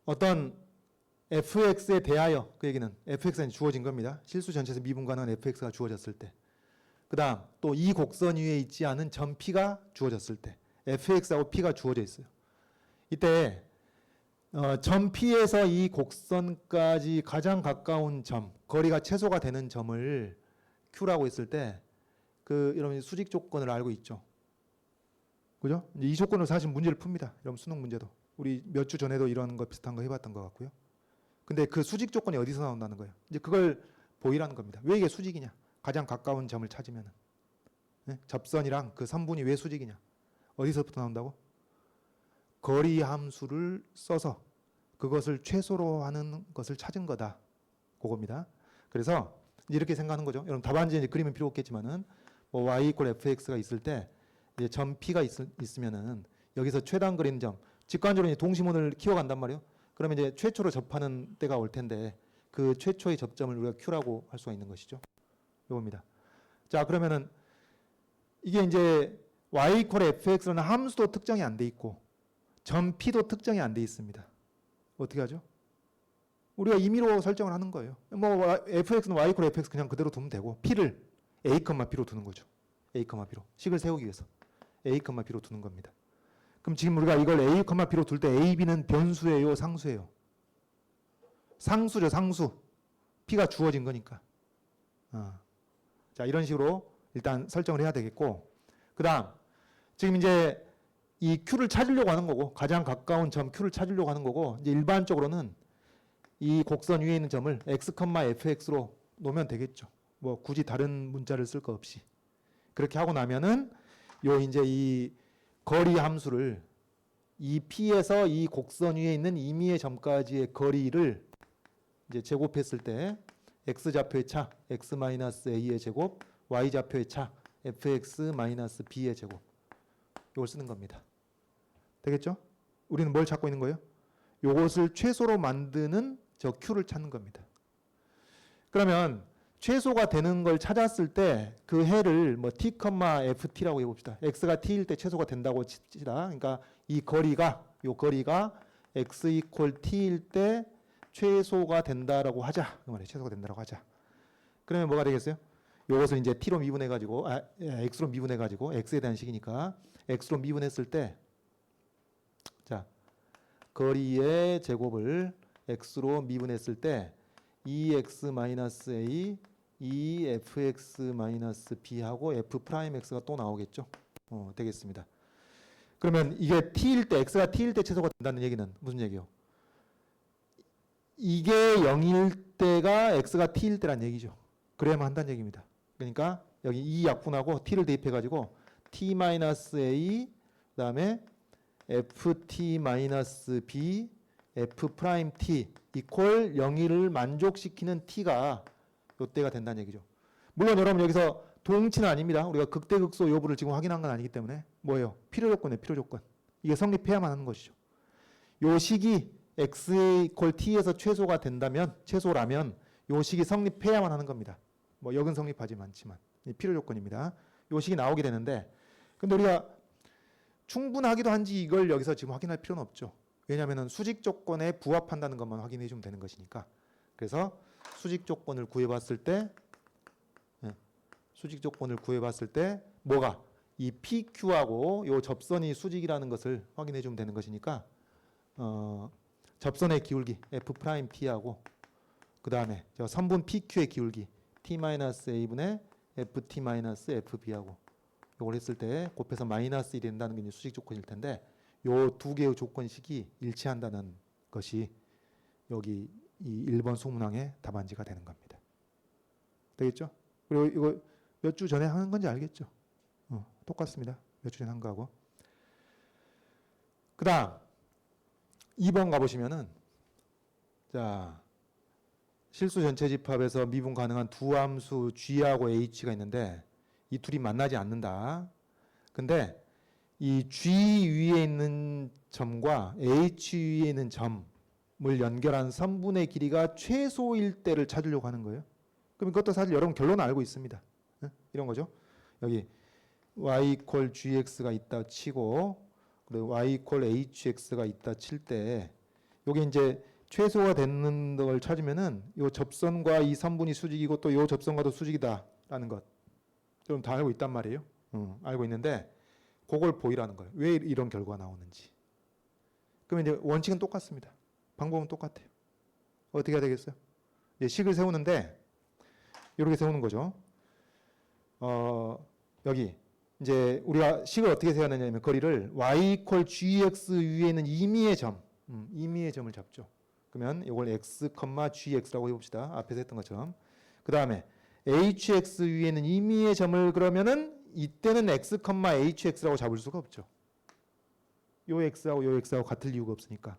어떤 fx에 대하여, 그 얘기는 fx가 주어진 겁니다. 실수 전체에서 미분 가능한 fx가 주어졌을 때. 그 다음 또 이 곡선 위에 있지 않은 점 p가 주어졌을 때 fx하고 p가 주어져 있어요. 이때 점 P에서 이 곡선까지 가장 가까운 점, 거리가 최소가 되는 점을 Q라고 했을 때, 여러분 수직 조건을 알고 있죠? 그죠? 이 조건으로 사실 문제를 풉니다. 여러분 수능 문제도. 우리 몇 주 전에도 이런 거 비슷한 거 해봤던 것 같고요. 근데 그 수직 조건이 어디서 나온다는 거예요? 이제 그걸 보이라는 겁니다. 왜 이게 수직이냐? 가장 가까운 점을 찾으면. 네? 접선이랑 그 선분이 왜 수직이냐? 어디서부터 나온다고? 거리 함수를 써서 그것을 최소로 하는 것을 찾은 거다. 그겁니다. 그래서 이렇게 생각하는 거죠. 여러분 답안지에 이제 그림은 필요 없겠지만은 뭐 y = fx가 있을 때 이제 점 p가 있으면은 여기서 최단 그린 점, 직관적으로 이제 동심원을 키워간단 말이에요. 그러면 이제 최초로 접하는 때가 올 텐데 그 최초의 접점을 우리가 q라고 할 수가 있는 것이죠. 이겁니다. 자, 그러면은 이게 이제 y = fx라는 함수도 특정이 안 돼 있고 점 p도 특정이 안 돼 있습니다. 어떻게 하죠? 우리가 임의로 설정을 하는 거예요. 뭐 fx는 y = fx 그냥 그대로 두면 되고 p를 a, b로 두는 거죠. a, b로. 식을 세우기 위해서 a, b로 두는 겁니다. 그럼 지금 우리가 이걸 a, b로 둘 때 a, b는 변수예요, 상수예요? 상수죠, 상수. p가 주어진 거니까. 자, 이런 식으로 일단 설정을 해야 되겠고, 그 다음 지금 이제 이 Q를 찾으려고 하는 거고, 가장 가까운 점 Q를 찾으려고 하는 거고, 이제 일반적으로는 이 곡선 위에 있는 점을 x, fx로 놓으면 되겠죠. 뭐 굳이 다른 문자를 쓸 거 없이. 그렇게 하고 나면은 요 이제 이 거리 함수를 이 P에서 이 곡선 위에 있는 임의의 점까지의 거리를 이제 제곱했을 때 x 좌표의 차 x-a의 제곱, y 좌표의 차 fx-b의 제곱. 이걸 쓰는 겁니다. 되겠죠? 우리는 뭘 찾고 있는 거예요? 요것을 최소로 만드는 저 Q를 찾는 겁니다. 그러면 최소가 되는 걸 찾았을 때 그 해를 뭐 t, ft라고 해봅시다. x가 t일 때 최소가 된다고 칩시다. 그러니까 이 거리가, 요 거리가 x = t일 때 최소가 된다라고 하자. 그 말이에요. 최소가 된다라고 하자. 그러면 뭐가 되겠어요? 요것을 이제 t로 미분해가지고, x로 미분해가지고, x에 대한 식이니까 x로 미분했을 때, 자, 거리의 제곱을 x로 미분했을 때 2x-a, 2fx-b하고 f'x가 또 나오겠죠. 되겠습니다. 그러면 이게 t일 때, x가 t일 때 최소가 된다는 얘기는 무슨 얘기예요? 이게 0일 때가 x가 t일 때란 얘기죠. 그래야만 한다는 얘기입니다. 그러니까 여기 이 약분하고 t를 대입해가지고 t-a, 그 다음에 ft-b, f't 이퀄 0일을 만족시키는 t가 요때가 된다는 얘기죠. 물론 여러분 여기서 동치는 아닙니다. 우리가 극대극소 여부를 지금 확인한 건 아니기 때문에 뭐예요? 필요 조건이에요. 필요 조건. 이게 성립해야만 하는 것이죠. 요 식이 x = t에서 최소가 된다면, 최소라면 요 식이 성립해야만 하는 겁니다. 뭐 역은 성립하지 않지만 필요 조건입니다. 요 식이 나오게 되는데, 근데 우리가 충분하기도 한지 이걸 여기서 지금 확인할 필요는 없죠. 왜냐하면 수직 조건에 부합한다는 것만 확인해 주면 되는 것이니까. 그래서 수직 조건을 구해봤을 때, 수직 조건을 구해봤을 때 뭐가 이 PQ하고 요 접선이 수직이라는 것을 확인해 주면 되는 것이니까 접선의 기울기 F'T하고 그 다음에 저 선분 PQ의 기울기 T-A분의 FT-FB하고 요걸 했을 때 곱해서 -1이 된다는 게 이제 수직 조건일 텐데 요 두 개의 조건식이 일치한다는 것이 여기 이 1번 수문항의 답안지가 되는 겁니다. 되겠죠? 그리고 이거 몇 주 전에 하는 건지 알겠죠? 똑같습니다. 몇 주 전에 한 거하고. 그 다음 2번 가보시면은 자 실수 전체 집합에서 미분 가능한 두 함수 G하고 H가 있는데 이 둘이 만나지 않는다. 근데 이 G 위에 있는 점과 H 위에 있는 점을 연결한 선분의 길이가 최소일 때를 찾으려고 하는 거예요. 그럼 이것도 사실 여러분 결론은 알고 있습니다. 이런 거죠. 여기 y = gx가 있다 치고 그리고 y = hx가 있다 칠 때 요게 이제 최소가 되는 걸 찾으면은 요 접선과 이 선분이 수직이고 또 요 접선과도 수직이다라는 것 좀 다 알고 있단 말이에요. 알고 있는데 그걸 보이라는 거예요. 왜 이런 결과가 나오는지. 그러면 이제 원칙은 똑같습니다. 방법은 똑같아요. 어떻게 해야 되겠어요? 이제 식을 세우는데 이렇게 세우는 거죠. 여기 이제 우리가 식을 어떻게 세워야 되냐면 거리를 y equal gx 위에 있는 임의의 점, 임의의 점을 잡죠. 그러면 이걸 x, gx라고 해봅시다. 앞에서 했던 것처럼. 그 다음에 hx 위에 있는 임의의 점을 그러면은 이때는 x, hx라고 잡을 수가 없죠. 요 x하고 요 x하고 같을 이유가 없으니까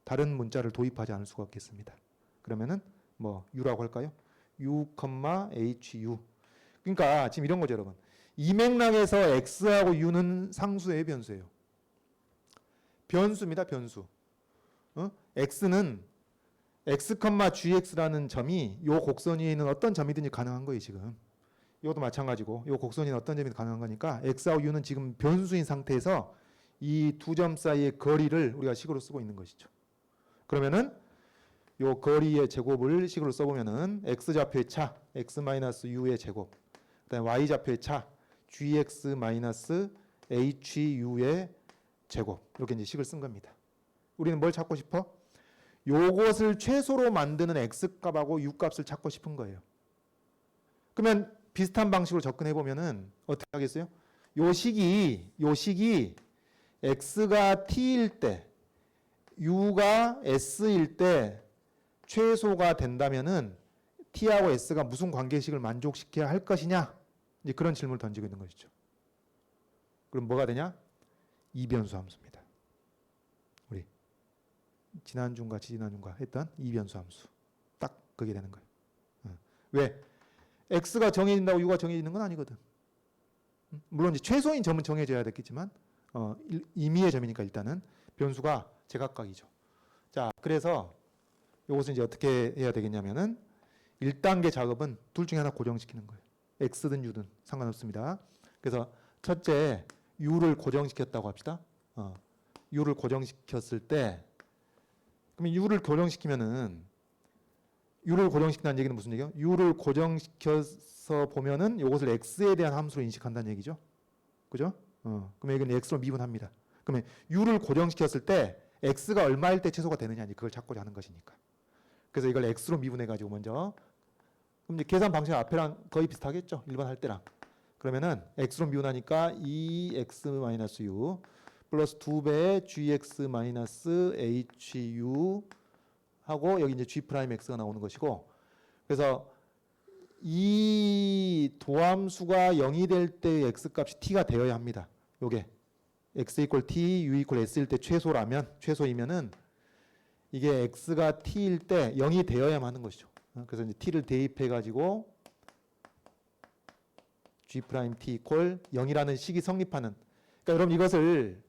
다른 문자를 도입하지 않을 수가 없겠습니다. 그러면은 뭐 u라고 할까요? u, hu. 그러니까 지금 이런 거죠, 여러분. 이 맥락에서 x하고 u는 상수예요, 변수예요? 변수입니다, 변수. x는 x, gx라는 점이 요 곡선 위에 있는 어떤 점이든지 가능한 거예요, 지금. 이것도 마찬가지고 요 곡선이 어떤 점이든 가능한 거니까 x하고 u는 지금 변수인 상태에서 이 두 점 사이의 거리를 우리가 식으로 쓰고 있는 것이죠. 그러면은 요 거리의 제곱을 식으로 써보면은 x좌표의 차 x-u의 제곱, 그다음에 y좌표의 차 gx-hu의 제곱, 이렇게 이제 식을 쓴 겁니다. 우리는 뭘 찾고 싶어? 요것을 최소로 만드는 x값하고 u값을 찾고 싶은 거예요. 그러면 비슷한 방식으로 접근해 보면은 어떻게 하겠어요? 요 식이 x가 t일 때 u가 s일 때 최소가 된다면은 t하고 s가 무슨 관계식을 만족시켜야 할 것이냐? 이제 그런 질문을 던지고 있는 것이죠. 그럼 뭐가 되냐? 이변수 함수입니다. 우리 지난주인가 지지난주인가 했던 이변수 함수. 딱 그게 되는 거예요. 왜? x가 정해진다고 u가 정해지는 건 아니거든. 물론 이제 최소인 점은 정해져야 됐겠지만 임의의 점이니까 일단은 변수가 제각각이죠. 자, 그래서 이것은 이제 어떻게 해야 되겠냐면은 1단계 작업은 둘 중에 하나 고정시키는 거예요. x든 u든 상관없습니다. 그래서 첫째 u를 고정시켰다고 합시다. u를 고정시켰을 때 그러면 u를 고정시키면은 u를 고정시킨다는 얘기는 무슨 얘기예요? u를 고정시켜서 보면은 이것을 x에 대한 함수로 인식한다는 얘기죠. 그죠? 그러면 이건 x로 미분합니다. 그러면 u를 고정시켰을 때 x가 얼마일 때 최소가 되느냐 그걸 찾고자 하는 것이니까. 그래서 이걸 x로 미분해 가지고 먼저 그럼 이제 계산 방식 앞에랑 거의 비슷하겠죠. 일반 할 때랑. 그러면은 x로 미분하니까 2x-u 플러스 2배의 gx-hu 하고 여기 이제 g'x가 나오는 것이고, 그래서 이 도함수가 0이 될 때 x값이 t가 되어야 합니다. 요게 x equal t, u equal s일 때 최소이면은 이게 x가 t일 때 0이 되어야만 하는 것이죠. 그래서 이제 t를 대입해 가지고 g' t equal 0이라는 식이 성립하는. 그러니까 여러분 이것을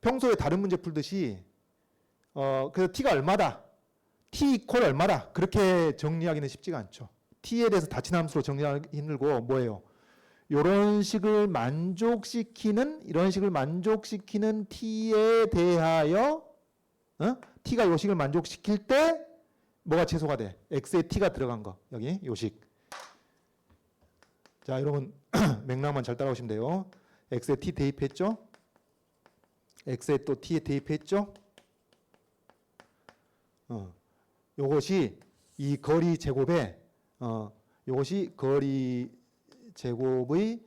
평소에 다른 문제 풀듯이 그래서 t가 얼마다, t equal 얼마다 그렇게 정리하기는 쉽지가 않죠. t에 대해서 닫힌 함수로 정리하기 힘들고 뭐예요? 이런 식을 만족시키는 t에 대하여 t가 요 식을 만족시킬 때 뭐가 최소가 돼? x에 t가 들어간 거. 여기 요 식. 자, 여러분 맥락만 잘 따라오시면 돼요. x에 t 대입했죠? x에 또 t에 대입했죠? 요것이 이 거리 제곱에 요것이 거리 제곱의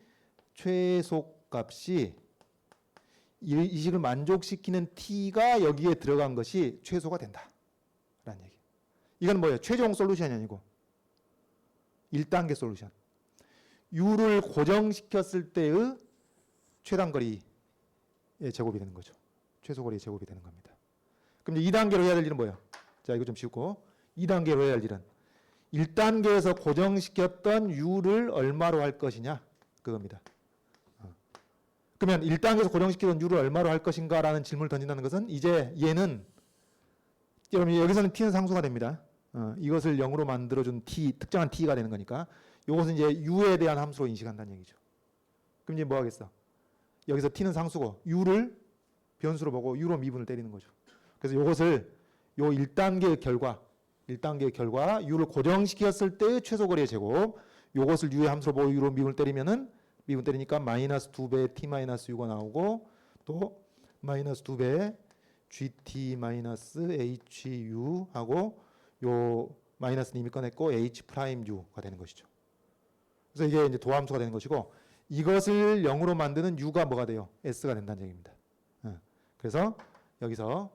최소값이 이 식을 만족시키는 t가 여기에 들어간 것이 최소가 된다 라는 얘기. 이건 뭐예요? 최종 솔루션이 아니고 1단계 솔루션. u를 고정시켰을 때의 최단거리의 제곱이 되는 거죠. 최소거리의 제곱이 되는 겁니다. 그럼 이제 2단계로 해야 될 일은 뭐예요? 자, 이거 좀 지우고 2단계로 해야 할 일은 1단계에서 고정시켰던 u를 얼마로 할 것이냐 그겁니다. 그러면 1단계에서 고정시켰던 u를 얼마로 할 것인가라는 질문을 던진다는 것은 이제 얘는 여러분 여기서는 t는 상수가 됩니다. 이것을 0으로 만들어준 t, 특정한 t가 되는 거니까 이것은 이제 u에 대한 함수로 인식한다는 얘기죠. 그럼 이제 뭐 하겠어? 여기서 t는 상수고 u를 변수로 보고 u로 미분을 때리는 거죠. 그래서 이것을 요 1단계의 결과 u를 고정시켰을 때의 최소거리의 제곱, 요것을 u의 함수로 보고 u로 미분을 때리면은 미분 때리니까 마이너스 2배의 t-u가 나오고 또 마이너스 2배의 gt-hu 하고 요 마이너스는 이미 꺼냈고 h'(u가) 되는 것이죠. 그래서 이게 이제 도함수가 되는 것이고 이것을 0으로 만드는 u가 뭐가 돼요? s가 된다는 얘기입니다. 그래서 여기서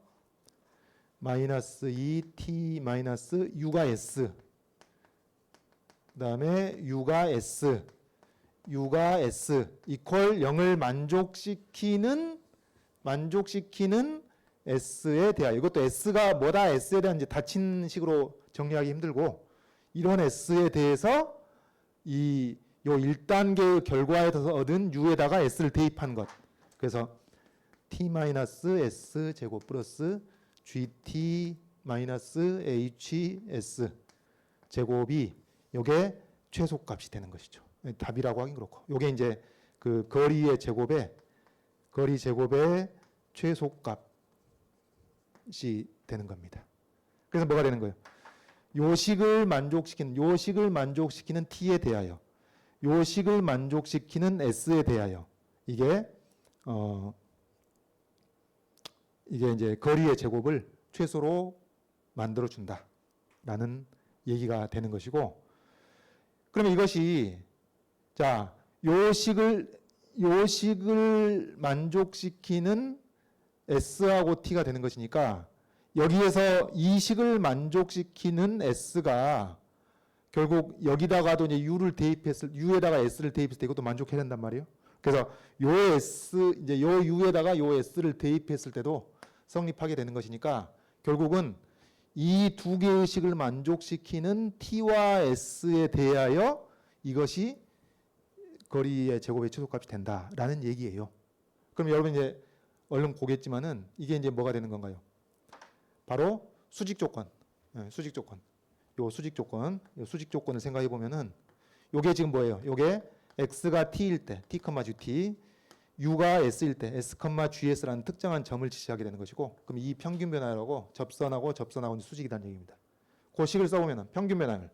마이너스 2t 마이너스 u가 s 그 다음에 u가 s 이퀄 0을 만족시키는 s에 대하여, 이것도 s가 뭐다, s에 대한 이제 닫힌 식으로 정리하기 힘들고 이런 s에 대해서 요 1단계의 결과에서 얻은 u에다가 s를 대입한 것. 그래서 t-s 제곱 플러스 gt-hs 제곱이 요게 최소값이 되는 것이죠. 답이라고 하긴 그렇고 요게 이제 그 거리 제곱의 최소값이 되는 겁니다. 그래서 뭐가 되는 거예요? 요식을 만족시키는 t에 대하여, 요식을 만족시키는 s에 대하여 이게 이제 거리의 제곱을 최소로 만들어 준다라는 얘기가 되는 것이고, 그러면 이것이 자 요식을 만족시키는 s하고 t가 되는 것이니까 여기에서 이 식을 만족시키는 s가 결국 여기다가도 이제 u에다가 s를 대입했을 때 이것도 만족해야 된단 말이에요. 그래서 요 u에다가 요 s를 대입했을 때도 성립하게 되는 것이니까 결국은 이 두 개의 식을 만족시키는 t와 s에 대하여 이것이 거리의 제곱의 최소값이 된다라는 얘기예요. 그럼 여러분 이제 얼른 보겠지만은 이게 이제 뭐가 되는 건가요? 바로 수직 조건. 수직 조건을 생각해 보면은 요게 지금 뭐예요? 요게 x가 t일 때, t, gt, u가 s일 때, s, gs라는 특정한 점을 지시하게 되는 것이고, 그럼 이 평균 변화라고 접선하고 수직이라는 얘기입니다. 그 식을 써보면은 평균 변화를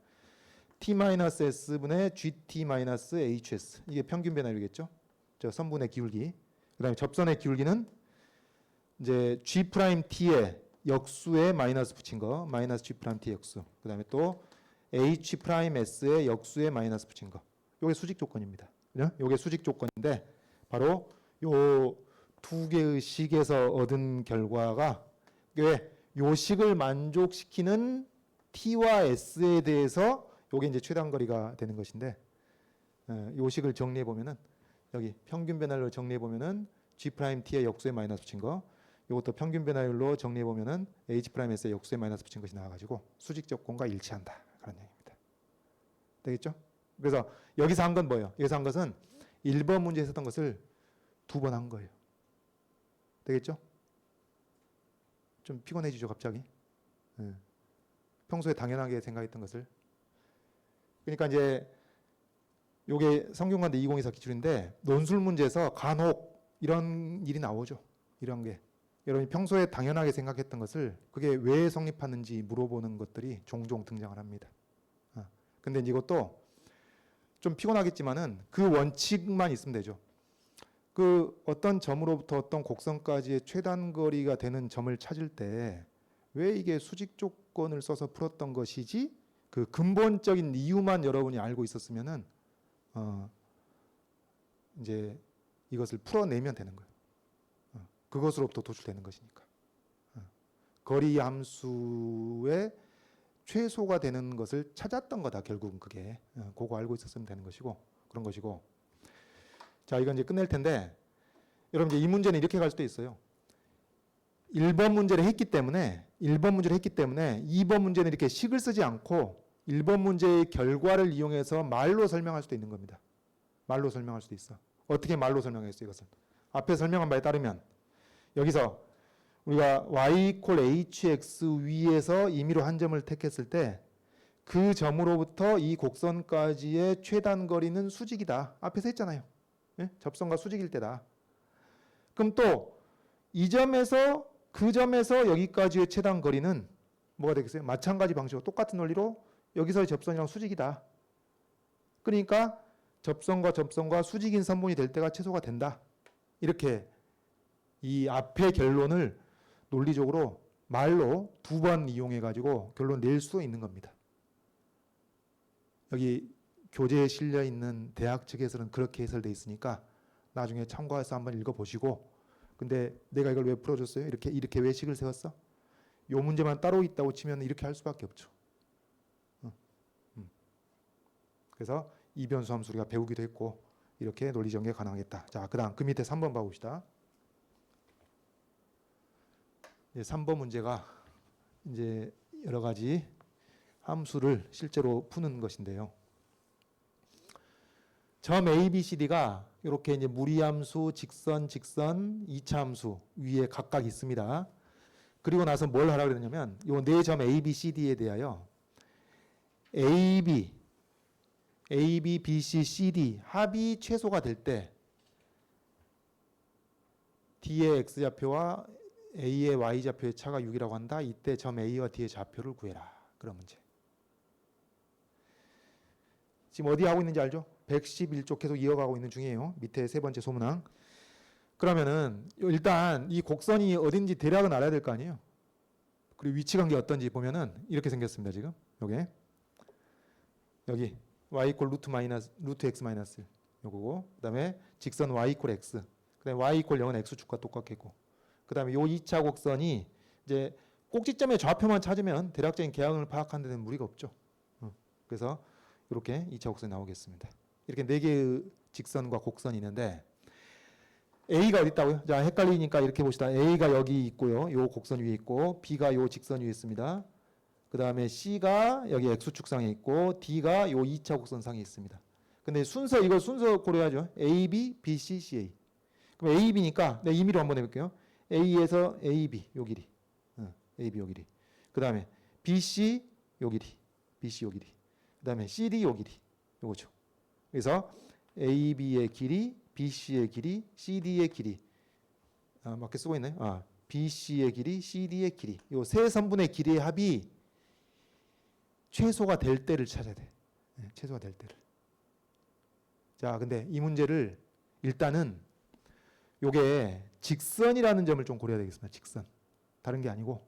t-s분의 gt-hs 이게 평균 변화율이겠죠? 저 선분의 기울기. 그다음에 접선의 기울기는 이제 g't의 역수에 마이너스 붙인 거, 마이너스 g't의 역수. 그다음에 또 h's의 역수에 마이너스 붙인 거. 요게 수직 조건입니다. 요게 수직 조건인데 바로 요 두 개의 식에서 얻은 결과가 요 식을 만족시키는 t와 s에 대해서 요게 이제 최단거리가 되는 것인데, 요 식을 정리해 보면은 여기 평균 변화율로 정리해 보면은 g't의 역수에 마이너스 붙인 거, 이것도 평균 변화율로 정리해 보면은 h's의 역수에 마이너스 붙인 것이 나와가지고 수직 조건과 일치한다 그런 얘기입니다. 되겠죠? 그래서 여기서 한 건 뭐예요? 여기서 한 것은 1번 문제에서 했던 것을 2번 한 거예요. 되겠죠? 좀 피곤해지죠 갑자기. 평소에 당연하게 생각했던 것을. 그러니까 이제 요게 성균관대 2024 기출인데 논술 문제에서 간혹 이런 일이 나오죠. 이런 게 여러분이 평소에 당연하게 생각했던 것을 그게 왜 성립하는지 물어보는 것들이 종종 등장을 합니다. 근데 이것도 좀 피곤하겠지만은 그 원칙만 있으면 되죠. 그 어떤 점으로부터 어떤 곡선까지의 최단거리가 되는 점을 찾을 때 왜 이게 수직 조건을 써서 풀었던 것이지, 그 근본적인 이유만 여러분이 알고 있었으면은 이제 이것을 풀어내면 되는 거예요. 그것으로부터 도출되는 것이니까. 거리 함수의 최소가 되는 것을 찾았던 거다. 결국은 그게. 그거 알고 있었으면 되는 것이고 그런 것이고. 자, 이건 이제 끝낼 텐데 여러분 이제 이 문제는 이렇게 갈 수도 있어요. 1번 문제를 했기 때문에 2번 문제는 이렇게 식을 쓰지 않고 1번 문제의 결과를 이용해서 말로 설명할 수도 있는 겁니다. 말로 설명할 수도 있어. 어떻게 말로 설명했어요? 이것은 앞에 설명한 바에 따르면 여기서 우리가 y hx 위에서 임의로 한 점을 택했을 때 그 점으로부터 이 곡선까지의 최단거리는 수직이다. 앞에서 했잖아요. 예? 접선과 수직일 때다. 그럼 또 이 점에서 그 점에서 여기까지의 최단거리는 뭐가 되겠어요? 마찬가지 방식으로 똑같은 원리로 여기서의 접선이랑 수직이다. 그러니까 접선과 수직인 선분이 될 때가 최소가 된다. 이렇게 이 앞의 결론을 논리적으로 말로 2번 이용해 가지고 결론 낼 수 있는 겁니다. 여기 교재에 실려 있는 대학 측에서는 그렇게 해설돼 있으니까 나중에 참고해서 한번 읽어보시고, 근데 내가 이걸 왜 풀어줬어요? 이렇게 왜 식을 세웠어? 요 문제만 따로 있다고 치면 이렇게 할 수밖에 없죠. 그래서 이변수 함수 우리가 배우기도 했고 이렇게 논리 전개가 가능하겠다. 자, 그다음 그 밑에 3번 봐봅시다. 3번 문제가 이제 여러 가지 함수를 실제로 푸는 것인데요. 점 A, B, C, D가 이렇게 이제 무리함수, 직선, 2차 함수 위에 각각 있습니다. 그리고 나서 뭘 하라고 그랬냐면 요 네 점 A, B, C, D에 대하여 A, B, B, C, C, D 합이 최소가 될 때 D의 X좌표와 A의 Y좌표의 차가 6이라고 한다. 이때 점 A와 D의 좌표를 구해라. 그런 문제. 지금 어디 하고 있는지 알죠? 111쪽 계속 이어가고 있는 중이에요. 밑에 세 번째 소문항. 그러면은 일단 이 곡선이 어딘지 대략은 알아야 될 거 아니에요. 그리고 위치관계 어떤지 보면은 이렇게 생겼습니다. 지금 요게 여기 y 이퀄 루트 x 마이너스 요거고, 그다음에 직선 y 이퀄 x, 그다음에 y 이퀄 0은 x축과 똑같겠고, 그다음에 요 2차 곡선이 이제 꼭지점의 좌표만 찾으면 대략적인 개항을 파악하는 데는 무리가 없죠. 그래서 이렇게 2차 곡선이 나오겠습니다. 이렇게 네 개의 직선과 곡선이 있는데 A가 어디 있다고요? 자, 헷갈리니까 이렇게 봅시다. A가 여기 있고요. 요 곡선 위에 있고, B가 요 직선 위에 있습니다. 그 다음에 C가 여기 X축상에 있고, D가 요 2차 곡선 상에 있습니다. 근데 이걸 순서 고려하죠. A, B, B, C, C, A. 그럼 A, B니까 네, 임의로 한번 해볼게요. A에서 A, B 요 길이, A, B 요 길이. 그 다음에 B, C 요 길이, B, C 요 길이. 그 다음에 C, D 요 길이. 요거죠. 그래서 A, B의 길이, B, C의 길이, C, D의 길이. 맞게 쓰고 있나요? B, C의 길이, C, D의 길이. 요 세 선분의 길이의 합이 최소가 될 때를 찾아야 돼. 네, 최소가 될 때를. 자, 근데 이 문제를 일단은 요게 직선이라는 점을 좀 고려해야 되겠습니다. 직선. 다른 게 아니고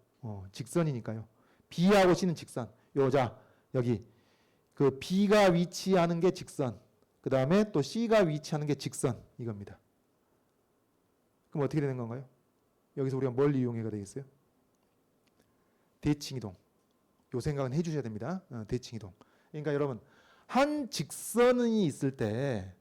직선이니까요. B하고 C는 직선. 자, 여기 그 B가 위치하는 게 직선. 그 다음에 또 C가 위치하는 게 직선 이겁니다. 그럼 어떻게 되는 건가요? 여기서 우리가 뭘 이용해가 되겠어요? 대칭이동. 요 생각은 해주셔야 됩니다. 대칭이동. 그러니까 여러분 한 직선이 있을 때,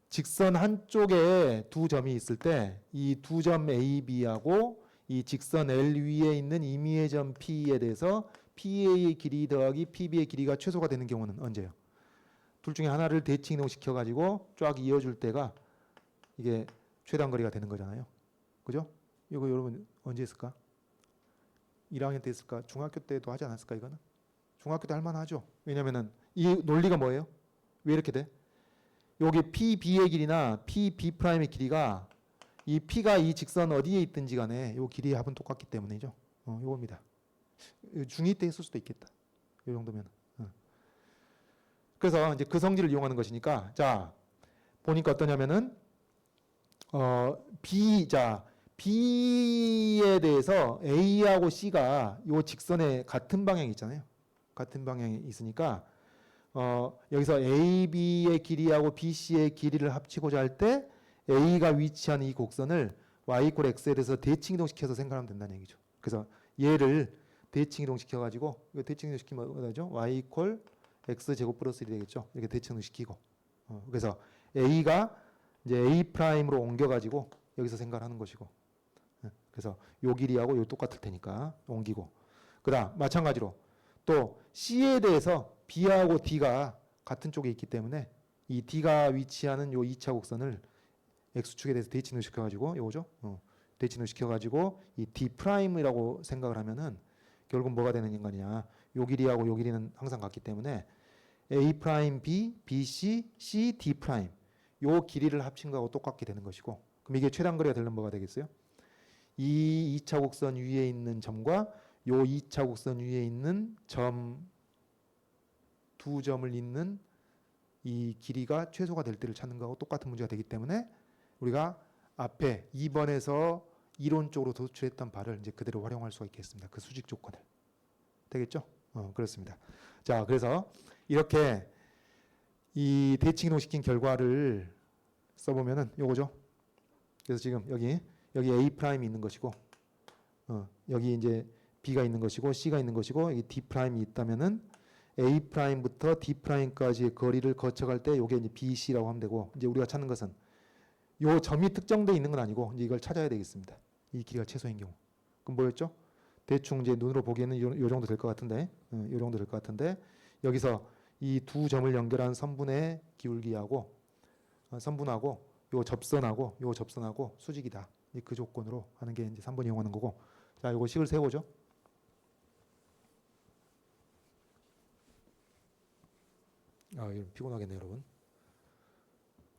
직선 한쪽에 두 점이 있을 때 이 두 점 A, B하고 이 직선 L 위에 있는 임의의 점 P에 대해서 PA의 길이 더하기 PB의 길이가 최소가 되는 경우는 언제예요? 둘 중에 하나를 대칭이동 시켜가지고 쫙 이어줄 때가 이게 최단거리가 되는 거잖아요. 그죠? 이거 여러분 언제 했을까? 1학년 때 했을까? 중학교 때도 하지 않았을까 이거는? 중학교 때 할 만하죠. 왜냐면은 이 논리가 뭐예요? 왜 이렇게 돼? 여기 PB의 길이나 PB'의 길이가 이 P가 이 직선 어디에 있든지 간에 이 길이의 합은 똑같기 때문이죠. 요겁니다. 중2 때 했을 수도 있겠다. 이 정도면. 그래서 이제 그 성질을 이용하는 것이니까, 자 보니까 어떠냐면은 B에 대해서 A하고 C가 요 직선의 같은 방향이 있잖아요. 같은 방향이 있으니까 여기서 AB의 길이하고 BC의 길이를 합치고자 할 때 A가 위치한 이 곡선을 y 이퀄 x에 대해서 대칭이동 시켜서 생각하면 된다는 얘기죠. 그래서 얘를 대칭이동 시켜가지고 이거 대칭이동 시키면 뭐죠? y 이퀄 x 제곱 플러스 1이 되겠죠. 이렇게 대칭이동 시키고 그래서 A가 이제 A 프라임으로 옮겨가지고 여기서 생각하는 것이고, 그래서 요 길이하고 요 똑같을 테니까 옮기고, 그다음 마찬가지로 또 C에 대해서 B하고 D가 같은 쪽에 있기 때문에 이 D가 위치하는 요 2차 곡선을 X축에 대해서 대칭을 시켜가지고 요거죠. 대칭을 시켜가지고 이 D 프라임이라고 생각을 하면은 결국 뭐가 되는 인간이냐? 요 길이하고 요 길이는 항상 같기 때문에 A 프라임 B, B C, C D 프라임 요 길이를 합친 거하고 똑같게 되는 것이고, 그럼 이게 최단거리가 되려면 뭐가 되겠어요? 이 2차 곡선 위에 있는 점과 요 2차 곡선 위에 있는 점 두 점을 잇는 이 길이가 최소가 될 때를 찾는 거하고 똑같은 문제가 되기 때문에 우리가 앞에 2번에서 이론적으로 도출했던 바를 이제 그대로 활용할 수가 있겠습니다. 그 수직 조건을. 되겠죠? 그렇습니다. 자, 그래서 이렇게 이 대칭 이동시킨 결과를 써보면은 요거죠. 그래서 지금 여기 A 프라임이 있는 것이고, 여기 이제 B가 있는 것이고, C가 있는 것이고, 여기 D 프라임이 있다면은 A 프라임부터 D 프라임까지의 거리를 거쳐갈 때 요게 이제 BC라고 하면 되고, 이제 우리가 찾는 것은 요 점이 특정되어 있는 건 아니고 이제 이걸 찾아야 되겠습니다. 이 길이가 최소인 경우. 그럼 뭐였죠? 대충 이제 눈으로 보기에는 요 정도 될 것 같은데, 요 정도 될 것 같은데 여기서 이 두 점을 연결한 선분의 기울기하고 선분하고 요 접선하고 수직이다. 그 조건으로 하는 게 이제 3번 이용하는 거고. 자, 요거 식을 세워보죠. 이거 피곤하겠네요, 여러분.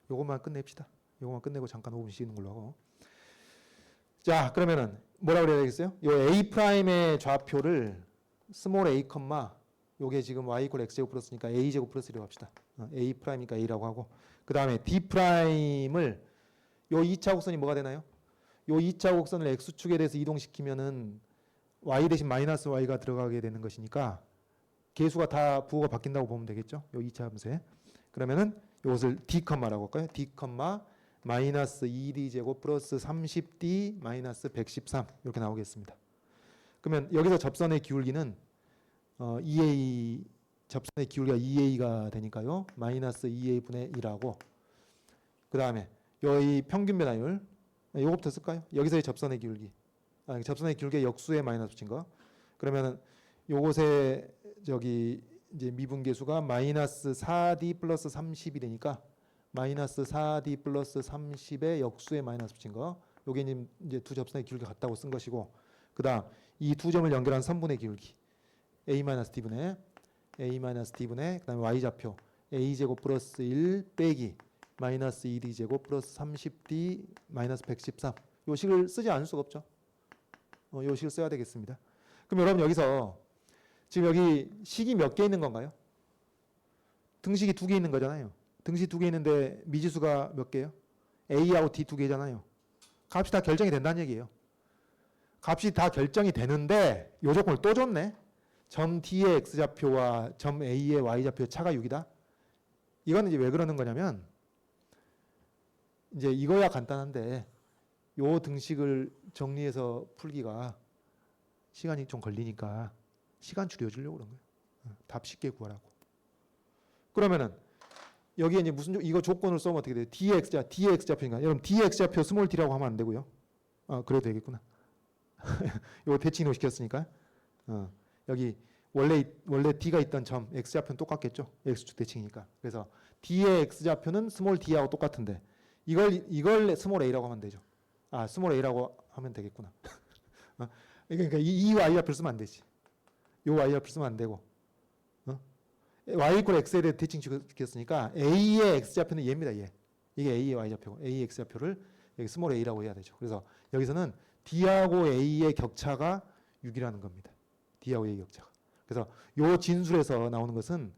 요것만 끝냅시다. 요것만 끝내고 잠깐 5분 쉬는 걸로 하고. 자, 그러면은 뭐라고 그래야 되겠어요? 요 A 프라임의 좌표를 스몰 a, 요게 지금 y 이퀄 x제곱 플러스니까 a 제곱 플러스라고 합시다. a 프라임이니까 a라고 하고. 그 다음에 d 프라임을 요 2차 곡선이 뭐가 되나요? 요 2차 곡선을 x축에 대해서 이동시키면은 y 대신 마이너스 y가 들어가게 되는 것이니까 계수가 다 부호가 바뀐다고 보면 되겠죠? 요 2차 함수에. 그러면은 이것을 d, 라고 할까요? d, 마이너스 2d 제곱 플러스 30d 마이너스 113 이렇게 나오겠습니다. 그러면 여기서 접선의 기울기는 2a 접선의 기울기가 2a가 되니까요. 마이너스 2a분의 1하고 그 다음에 여기 평균 변화율 요거부터 쓸까요? 여기서의 접선의 기울기 접선의 기울기의 역수에 마이너스 붙인 거. 그러면은 요것의 저기 이제 미분계수가 마이너스 4d 플러스 30이 되니까 마이너스 4d 플러스 30의 역수에 마이너스 붙인 거. 요게 이제 두 접선의 기울기가 같다고 쓴 것이고, 그 다음 이 두 점을 연결한 선분의 기울기 a-d분의 그 다음에 y좌표 a제곱 플러스 1 빼기 마이너스 2d 제곱 플러스 30d 마이너스 113. 요 식을 쓰지 않을 수가 없죠. 요 식을 써야 되겠습니다. 그럼 여러분 여기서 지금 여기 식이 몇 개 있는 건가요? 등식이 2개 있는 거잖아요. 등식 2개 있는데 미지수가 몇 개예요? A하고 D 2개잖아요. 값이 다 결정이 된다는 얘기예요. 값이 다 결정이 되는데 요 조건을 또 줬네. 점 D의 X좌표와 점 A의 Y좌표의 차가 6이다. 이거는 이제 왜 그러는 거냐면 이제 이거야 간단한데 요 등식을 정리해서 풀기가 시간이 좀 걸리니까 시간 줄여주려고 그런 거예요. 답 쉽게 구하라고. 그러면은 여기에 이제 무슨 이거 조건을 써면 어떻게 돼요? D의 X좌표니까 여러분 D의 X좌표 스몰 D라고 하면 안 되고요. 그래도 되겠구나. 이거 대칭 이동시켰으니까 여기 원래 D가 있던 점 X좌표는 똑같겠죠. X축 대칭이니까. 그래서 D의 X좌표는 스몰 D하고 똑같은데 이걸 스몰 A라고 하면 되죠. 스몰 A라고 하면 되겠구나. 그러니까 이 Y좌표를 쓰면 안 되지. 요 Y좌표를 쓰면 안 되고 y 이퀄 x에 대해 대칭 시켰으니까 a의 x좌표는 얘입니다. 얘. 이게 a의 y좌표고 a의 x좌표를 여기 스몰 a라고 해야 되죠. 그래서 여기서는 d하고 a의 격차가 6이라는 겁니다. d하고 a의 격차가. 그래서 요 진술에서 나오는 것은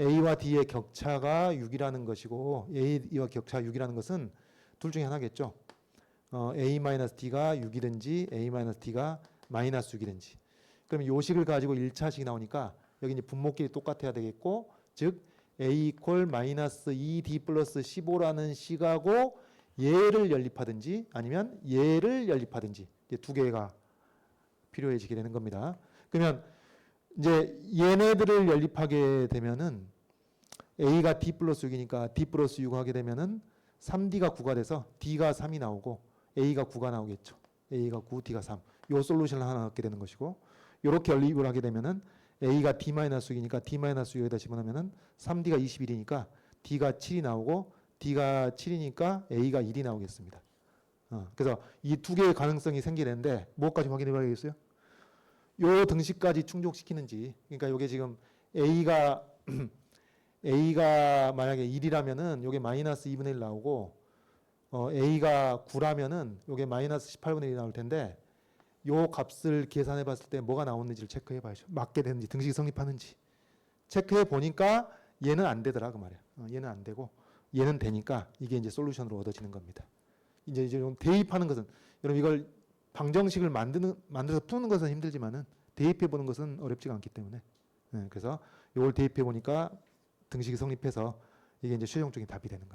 a와 d의 격차가 6이라는 것이고 a와 격차가 6이라는 것은 둘 중에 하나겠죠. a-d가 6이든지 a-d가 마이너스 6이든지. 그럼 요 식을 가지고 1차식이 나오니까 여기 이제 분모끼리 똑같아야 되겠고, 즉 a 이퀄 마이너스 2d 플러스 15라는 식하고 얘를 연립하든지 아니면 얘를 연립하든지 이제 두 개가 필요해지게 되는 겁니다. 그러면 이제 얘네들을 연립하게 되면은 a가 d 플러스 6이니까 d 플러스 6 하게 되면은 3d가 9가 돼서 d가 3이 나오고 a가 9가 나오겠죠. a가 9, d가 3. 요 솔루션을 하나 얻게 되는 것이고, 이렇게 연립을 하게 되면은 a가 d-6이니까 d-6여기다 집어넣으면 3d가 21이니까 d가 7이 나오고 d가 7이니까 a가 1이 나오겠습니다. 그래서 이 두 개의 가능성이 생기는데 뭐까지 확인해 봐야겠어요? 요 등식까지 충족시키는지. 그러니까 이게 지금 a가 만약에 1이라면은 요게 마이너스 2분의 1 나오고 a가 9라면은 요게 마이너스 18분의 1이 나올 텐데 요 값을 계산해 봤을 때 뭐가 나오는지를 체크해 봐야죠. 맞게 되는지 등식이 성립하는지 체크해 보니까 얘는 안 되더라 그 말이야. 얘는 안 되고 얘는 되니까 이게 이제 솔루션으로 얻어지는 겁니다. 이제 대입하는 것은 여러분 이걸 방정식을 만들어서 푸는 것은 힘들지만은 대입해 보는 것은 어렵지가 않기 때문에 그래서 이걸 대입해 보니까 등식이 성립해서 이게 이제 최종적인 답이 되는 거예요.